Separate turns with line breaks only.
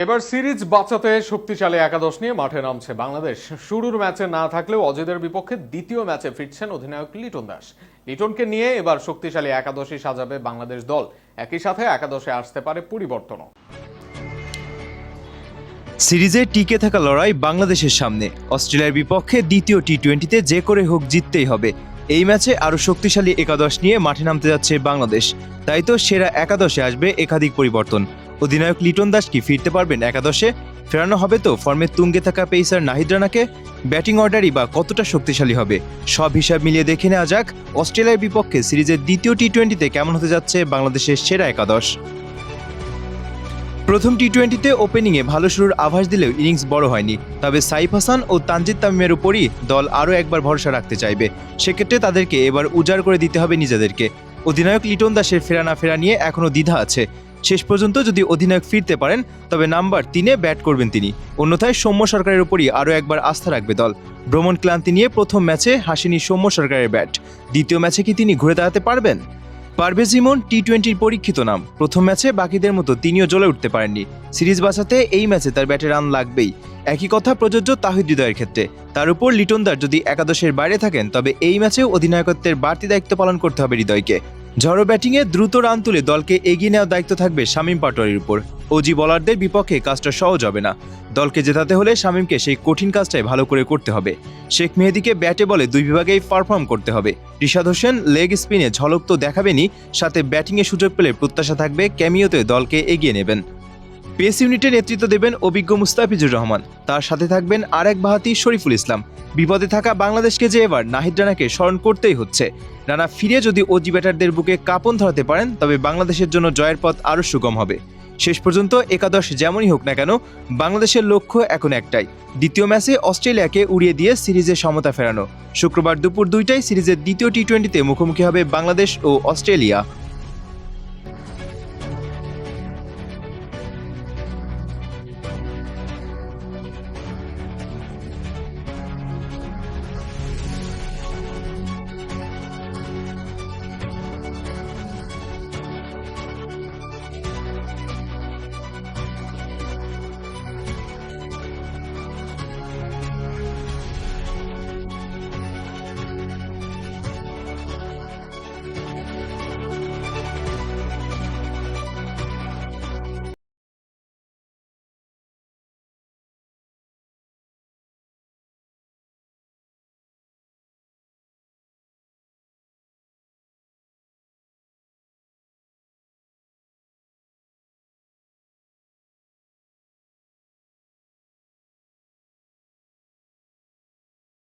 এবার সিরিজ বাঁচাতে শক্তিশালী একাদশ নিয়ে মাঠে নামছে বাংলাদেশ। শুরুর ম্যাচে না থাকলেও অজিদের বিপক্ষে দ্বিতীয় ম্যাচে ফিরছেন অধিনায়ক লিটন দাস। লিটনকে নিয়ে এবার শক্তিশালী একাদশই সাজাবে বাংলাদেশ দল। একই সাথে একাদশে আসতে পারে পরিবর্তনও।
সিরিজে টিকে থাকা লড়াই বাংলাদেশের সামনে। অস্ট্রেলিয়ার বিপক্ষে দ্বিতীয় টি-20তে যে করে হোক জিততেই হবে। এই ম্যাচে আরও শক্তিশালী একাদশ নিয়ে মাঠে নামতে যাচ্ছে বাংলাদেশ। তাই তো সেরা একাদশে আসবে একাধিক পরিবর্তন। অধিনায়ক লিটন দাস কি ফিরতে পারবেন একাদশে? ফেরানো হবে তো ফর্মের তুঙ্গে থাকা পেসার নাহিদ রানাকে? ব্যাটিং অর্ডারই বা কতটা শক্তিশালী হবে? সব হিসাব মিলিয়ে দেখে নেওয়া যাক অস্ট্রেলিয়ার বিপক্ষে সিরিজের দ্বিতীয় টি-20তে কেমন হতে যাচ্ছে বাংলাদেশের সেরা একাদশ। প্রথম টি-20তে ওপেনিংয়ে ভালো শুরুর আভাস দিলেও ইনিংস বড় হয়নি। তবে সাইফ হাসান ও তানজিদ তামিমের উপরই দল আরও একবার ভরসা রাখতে চাইবে। সেক্ষেত্রে তাদেরকে এবার উজাড় করে দিতে হবে নিজেদেরকে। অধিনায়ক লিটন দাসের ফেরা না ফেরা নিয়ে এখনও দ্বিধা আছে। শেষ পর্যন্ত যদি অধিনায়ক ফিরতে পারেন তবে নাম্বার 3-এ ব্যাট করবেন তিনি। অন্যথায় সৌম্য সরকারের উপরই আরও একবার আস্থা রাখবে দল। ভ্রমণ ক্লান্তি নিয়ে প্রথম ম্যাচে হাসেনি সৌম্য সরকারের ব্যাট। দ্বিতীয় ম্যাচে কি তিনি ঘুরে দাঁড়াতে পারবেন? পারভেজ ইমন টি-20-র পরীক্ষিত নাম। প্রথম ম্যাচে বাকিদের মতো তিনিও জ্বলে উঠতে পারেননি। সিরিজ বাঁচাতে এই ম্যাচে তার ব্যাটে রান লাগবেই। একই কথা প্রযোজ্য তাহিদ হৃদয়ের ক্ষেত্রে। তার উপর লিটন দাস যদি একাদশের বাইরে থাকেন তবে এই ম্যাচেও অধিনায়কত্বের বাড়তি দায়িত্ব পালন করতে হবে হৃদয়কে। ঝড়ো ব্যাটিংয়ে দ্রুত রান তুলে দলকে এগিয়ে নেওয়ার দায়িত্ব থাকবে শামীম পাটোয়ারির উপর। ওজি বোলারদের বিপক্ষে কাজটা সহজ হবে না। দলকে জেতাতে হলে শামীমকে সেই কঠিন কাজটাই ভালো করে করতে হবে। শেখ মেহেদীকে ব্যাটে বলে দুই বিভাগেই পারফর্ম করতে হবে। রিশাদ হোসেন লেগ স্পিনে ঝলক তো দেখাবেনই, সাথে ব্যাটিংয়ে সুযোগ পেলে প্রত্যাশা থাকবে ক্যামিওতে দলকে এগিয়ে নেবেন। পেস ইউনিটে নেতৃত্ব দেবেন অভিজ্ঞ মুস্তাফিজুর রহমান। তার সাথে থাকবেন আরেক বাঁহাতি শরীফুল ইসলাম। বিপদে থাকা বাংলাদেশকে যে এবার নাহিদ রানাকে স্মরণ করতেই হচ্ছে। রানা ফিরে যদি ওজি ব্যাটারদের বুকে কাঁপন ধরাতে পারেন তবে বাংলাদেশের জন্য জয়ের পথ আরও সুগম হবে। শেষ পর্যন্ত একাদশ যেমনই হোক না কেন বাংলাদেশের লক্ষ্য এখন একটাই, দ্বিতীয় ম্যাচে অস্ট্রেলিয়াকে উড়িয়ে দিয়ে সিরিজে সমতা ফেরানো। শুক্রবার দুপুর 2টায় সিরিজের দ্বিতীয় টি-20তে মুখোমুখি হবে বাংলাদেশ ও অস্ট্রেলিয়া।